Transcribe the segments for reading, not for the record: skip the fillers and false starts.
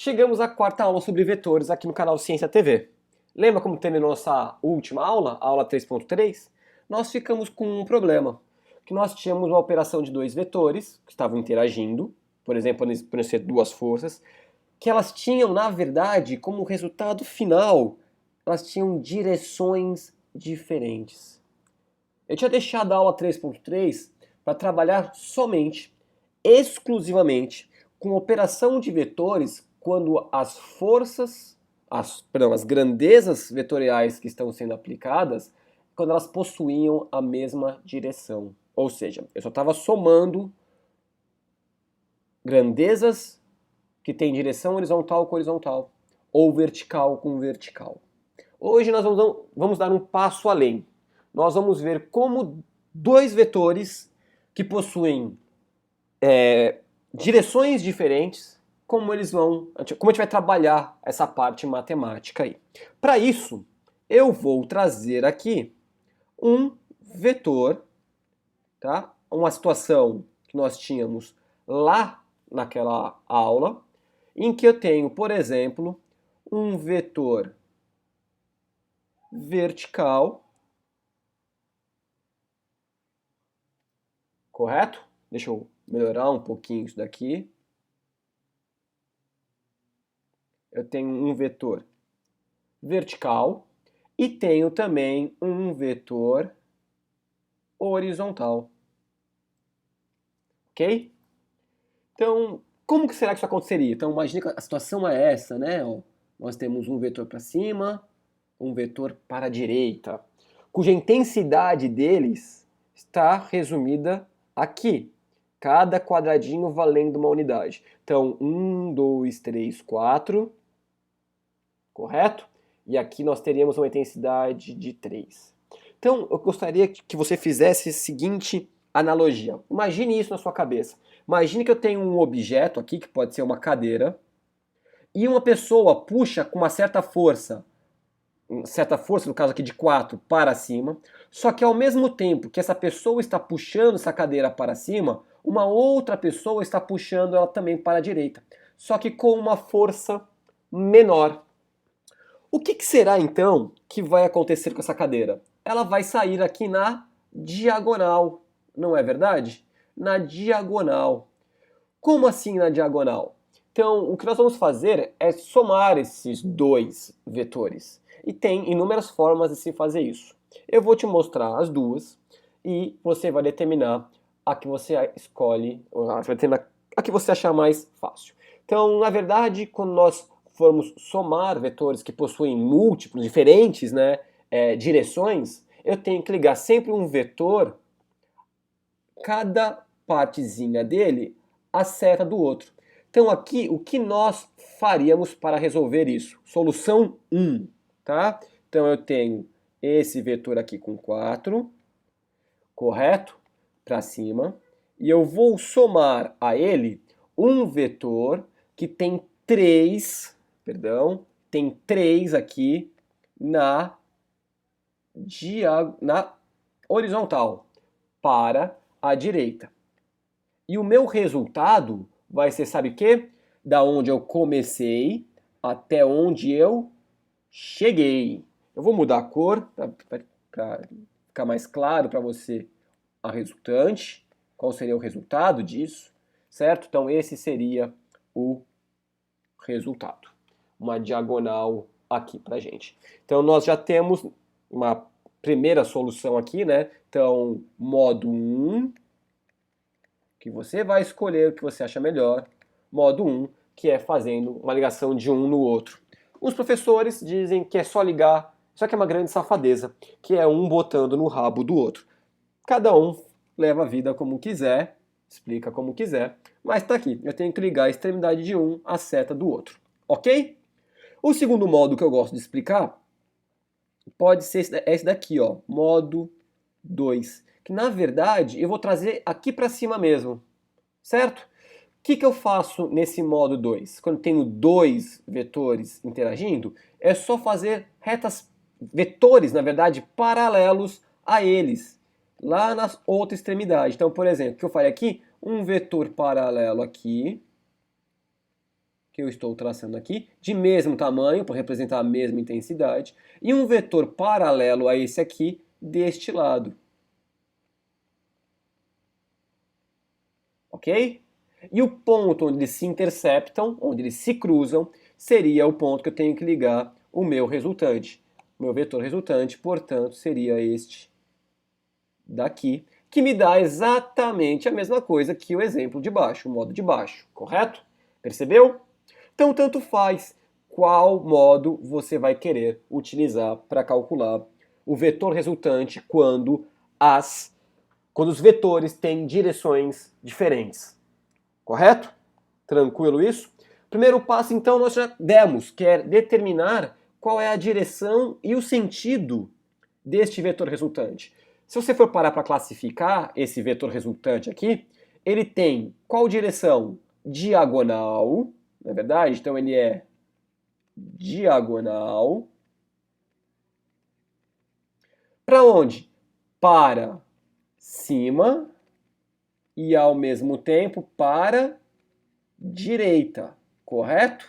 Chegamos à quarta aula sobre vetores aqui no canal Ciência TV. Lembra como terminou nossa última aula, a aula 3.3? Nós ficamos com um problema, que nós tínhamos uma operação de dois vetores que estavam interagindo, por exemplo, podem ser duas forças, que elas tinham, na verdade, como resultado final, elas tinham direções diferentes. Eu tinha deixado a aula 3.3 para trabalhar somente, exclusivamente, com operação de vetores quando as forças, as grandezas vetoriais que estão sendo aplicadas, quando elas possuíam a mesma direção. Ou seja, eu só estava somando grandezas que têm direção horizontal com horizontal, ou vertical com vertical. Hoje nós vamos dar um passo além. Nós vamos ver como dois vetores que possuem direções diferentes, como a gente vai trabalhar essa parte matemática aí. Para isso, eu vou trazer aqui um vetor, tá? Uma situação que nós tínhamos lá naquela aula, em que eu tenho, por exemplo, um vetor vertical, correto? Deixa eu melhorar um pouquinho isso daqui. Eu tenho um vetor vertical e tenho também um vetor horizontal. Ok? Então, como que será que isso aconteceria? Então, imagine que a situação é essa, né? Ó, nós temos um vetor para cima, um vetor para a direita, cuja intensidade deles está resumida aqui. Cada quadradinho valendo uma unidade. Então, 1, 2, 3, 4, correto? E aqui nós teríamos uma intensidade de 3. Então, eu gostaria que você fizesse a seguinte analogia. Imagine isso na sua cabeça. Imagine que eu tenho um objeto aqui, que pode ser uma cadeira, e uma pessoa puxa com uma certa força, no caso aqui de 4, para cima, só que ao mesmo tempo que essa pessoa está puxando essa cadeira para cima, uma outra pessoa está puxando ela também para a direita, só que com uma força menor. O que será então que vai acontecer com essa cadeira? Ela vai sair aqui na diagonal, não é verdade? Na diagonal. Como assim na diagonal? Então, o que nós vamos fazer é somar esses dois vetores. E tem inúmeras formas de se fazer isso. Eu vou te mostrar as duas e você vai determinar a que você escolhe, a que você achar mais fácil. Então, na verdade, quando nós formos somar vetores que possuem múltiplos, diferentes, direções, eu tenho que ligar sempre um vetor, cada partezinha dele, a seta do outro. Então aqui, o que nós faríamos para resolver isso? Solução 1, tá? Então eu tenho esse vetor aqui com 4, correto? Para cima. E eu vou somar a ele um vetor que tem 3, tem 3 aqui na horizontal, para a direita. E o meu resultado vai ser, sabe o quê? Da onde eu comecei até onde eu cheguei. Eu vou mudar a cor para ficar mais claro para você a resultante. Qual seria o resultado disso, certo? Então esse seria o resultado. Uma diagonal aqui pra gente. Então nós já temos uma primeira solução aqui, né? Então, modo 1, que você vai escolher o que você acha melhor. Modo 1, que é fazendo uma ligação de um no outro. Os professores dizem que é só ligar, só que é uma grande safadeza, que é um botando no rabo do outro. Cada um leva a vida como quiser, explica como quiser, mas tá aqui, eu tenho que ligar a extremidade de um à seta do outro, ok? O segundo modo que eu gosto de explicar pode ser esse daqui, ó, modo 2, que na verdade eu vou trazer aqui para cima mesmo, certo? O que eu faço nesse modo 2? Quando tenho dois vetores interagindo, é só fazer vetores, na verdade, paralelos a eles, lá na outra extremidade. Então, por exemplo, o que eu faria aqui? Um vetor paralelo aqui, que eu estou traçando aqui, de mesmo tamanho, para representar a mesma intensidade, e um vetor paralelo a esse aqui, deste lado. Ok? E o ponto onde eles se interceptam, onde eles se cruzam, seria o ponto que eu tenho que ligar o meu resultante. O meu vetor resultante, portanto, seria este daqui, que me dá exatamente a mesma coisa que o exemplo de baixo, o modo de baixo, correto? Percebeu? Então, tanto faz qual modo você vai querer utilizar para calcular o vetor resultante quando os vetores têm direções diferentes. Correto? Tranquilo isso? Primeiro passo, então, nós já demos, que é determinar qual é a direção e o sentido deste vetor resultante. Se você for parar para classificar esse vetor resultante aqui, ele tem qual direção? Diagonal, não é verdade? Então ele é diagonal. Para onde? Para cima e ao mesmo tempo para direita, correto?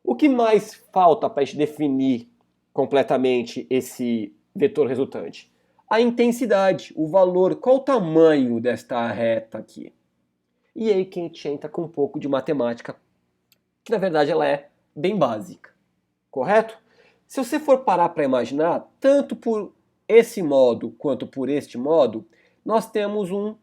O que mais falta para a gente definir completamente esse vetor resultante? A intensidade, o valor, qual o tamanho desta reta aqui? E aí que a gente entra com um pouco de matemática, que na verdade ela é bem básica, correto? Se você for parar para imaginar, tanto por esse modo quanto por este modo, nós temos um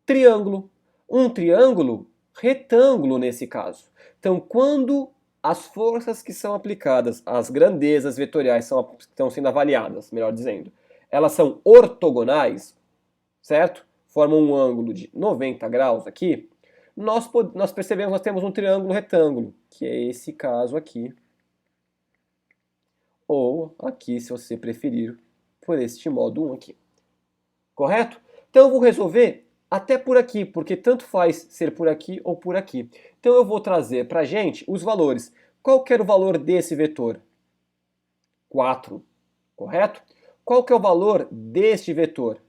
triângulo. Um triângulo retângulo nesse caso. Então, quando as forças que são aplicadas, as grandezas vetoriais estão sendo avaliadas, melhor dizendo, elas são ortogonais, certo? Formam um ângulo de 90 graus aqui, nós percebemos que nós temos um triângulo retângulo, que é esse caso aqui, ou aqui, se você preferir, por este modo 1 aqui. Correto? Então eu vou resolver até por aqui, porque tanto faz ser por aqui ou por aqui. Então eu vou trazer para a gente os valores. Qual que era o valor desse vetor? 4, correto? Qual que é o valor deste vetor?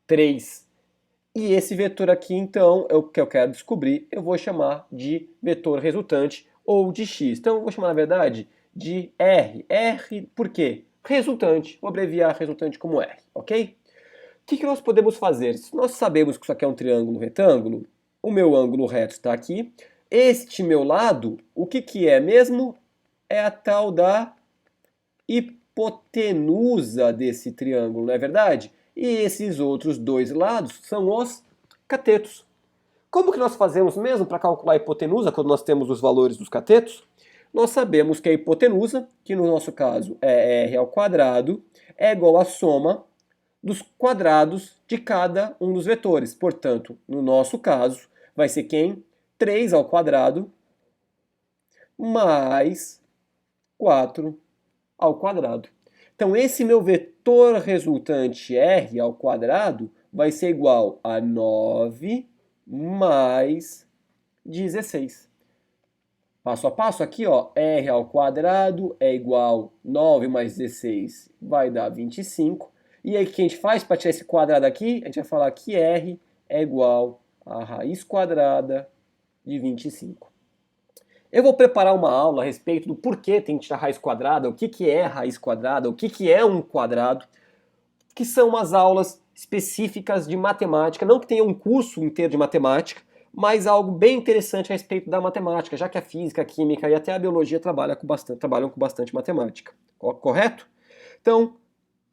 3. E esse vetor aqui, então, é o que eu quero descobrir, eu vou chamar de vetor resultante ou de x. Então eu vou chamar, na verdade, de R. R por quê? Resultante. Vou abreviar resultante como R, ok? O que nós podemos fazer? Se nós sabemos que isso aqui é um triângulo retângulo, o meu ângulo reto está aqui. Este meu lado, o que é mesmo? É a tal da hipotenusa desse triângulo, não é verdade? E esses outros dois lados são os catetos. Como que nós fazemos mesmo para calcular a hipotenusa quando nós temos os valores dos catetos? Nós sabemos que a hipotenusa, que no nosso caso é r ao quadrado, é igual à soma dos quadrados de cada um dos vetores. Portanto, no nosso caso, vai ser quem? 3 ao quadrado mais 4 ao quadrado. Então, esse meu vetor resultante r ao quadrado vai ser igual a 9 mais 16. Passo a passo aqui, ó, r ao quadrado é igual a 9 mais 16 vai dar 25. E aí o que a gente faz para tirar esse quadrado aqui? A gente vai falar que r é igual a raiz quadrada de 25. Eu vou preparar uma aula a respeito do porquê tem que tirar raiz quadrada, o que é raiz quadrada, o que é um quadrado, que são umas aulas específicas de matemática, não que tenha um curso inteiro de matemática, mas algo bem interessante a respeito da matemática, já que a física, a química e até a biologia trabalham com bastante matemática. Correto? Então,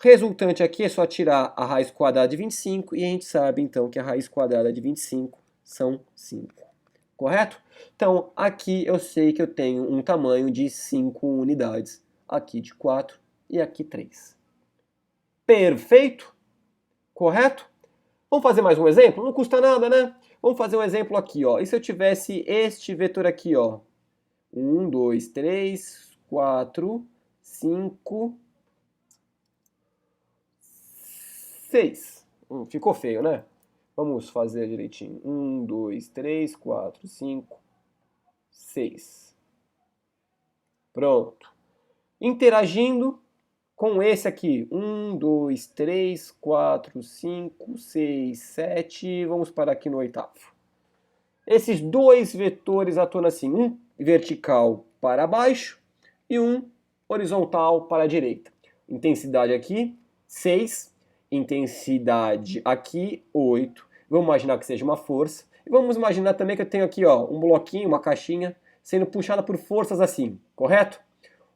resultante aqui é só tirar a raiz quadrada de 25 e a gente sabe então que a raiz quadrada de 25 são 5. Correto? Então aqui eu sei que eu tenho um tamanho de 5 unidades, aqui de 4 e aqui 3. Perfeito? Correto? Vamos fazer mais um exemplo? Não custa nada, né? Vamos fazer um exemplo aqui, ó. E se eu tivesse este vetor aqui, ó? 1, 2, 3, 4, 5... 6. Ficou feio, né? Vamos fazer direitinho. 1, 2, 3, 4, 5, 6. Pronto. Interagindo com esse aqui. 1, 2, 3, 4, 5, 6, 7. Vamos parar aqui no oitavo. Esses dois vetores atuam assim, um vertical para baixo e um horizontal para a direita. Intensidade aqui, 6. Intensidade aqui, 8. Vamos imaginar que seja uma força. E vamos imaginar também que eu tenho aqui ó, um bloquinho, uma caixinha, sendo puxada por forças assim, correto?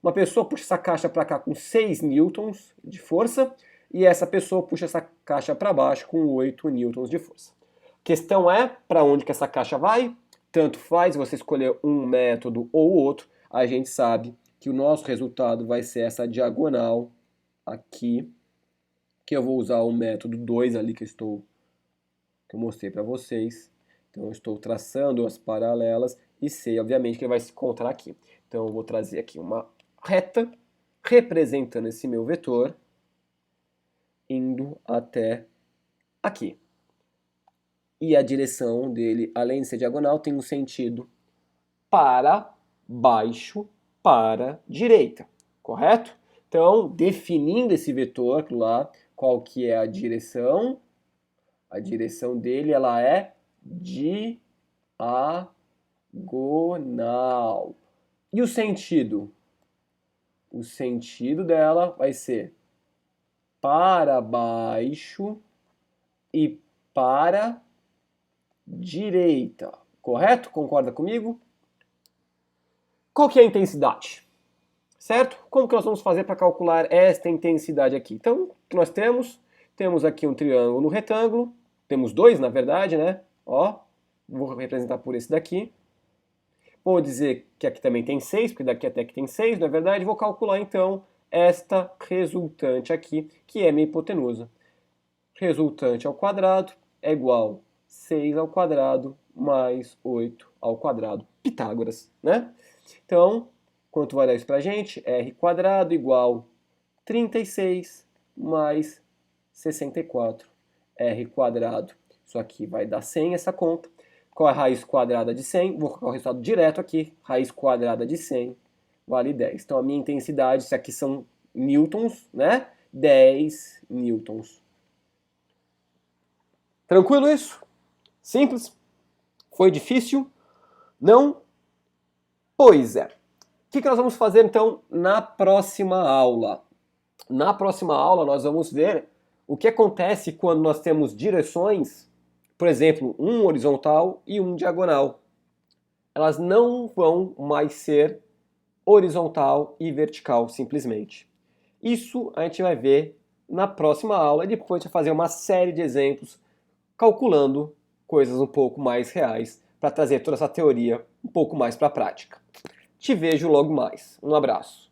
Uma pessoa puxa essa caixa para cá com 6 newtons de força e essa pessoa puxa essa caixa para baixo com 8 newtons de força. A questão é para onde que essa caixa vai? Tanto faz você escolher um método ou outro, a gente sabe que o nosso resultado vai ser essa diagonal aqui, que eu vou usar o método 2 ali que eu mostrei para vocês. Então eu estou traçando as paralelas e sei, obviamente, que ele vai se encontrar aqui. Então eu vou trazer aqui uma reta representando esse meu vetor indo até aqui. E a direção dele, além de ser diagonal, tem um sentido para baixo, para direita, correto? Então, definindo esse vetor lá, qual que é a direção? A direção dele, ela é diagonal. E o sentido? O sentido dela vai ser para baixo e para direita, correto? Concorda comigo? Qual que é a intensidade? Certo? Como que nós vamos fazer para calcular esta intensidade aqui? Então, o que nós temos? Temos aqui um triângulo retângulo, temos dois, na verdade, né? Ó, vou representar por esse daqui. Vou dizer que aqui também tem 6, porque daqui até aqui tem 6, na verdade. Vou calcular, então, esta resultante aqui, que é minha hipotenusa. Resultante ao quadrado é igual a 6 ao quadrado mais 8 ao quadrado. Pitágoras, né? Então, quanto vai dar isso pra gente? R quadrado igual 36 mais 64. R quadrado. Isso aqui vai dar 100, essa conta. Qual é a raiz quadrada de 100? Vou colocar o resultado direto aqui. Raiz quadrada de 100 vale 10. Então, a minha intensidade, isso aqui são newtons, né? 10 newtons. Tranquilo isso? Simples? Foi difícil? Não? Pois é. O que nós vamos fazer então na próxima aula? Na próxima aula nós vamos ver o que acontece quando nós temos direções, por exemplo, um horizontal e um diagonal. Elas não vão mais ser horizontal e vertical simplesmente. Isso a gente vai ver na próxima aula e depois vai fazer uma série de exemplos calculando coisas um pouco mais reais para trazer toda essa teoria um pouco mais para a prática. Te vejo logo mais. Um abraço.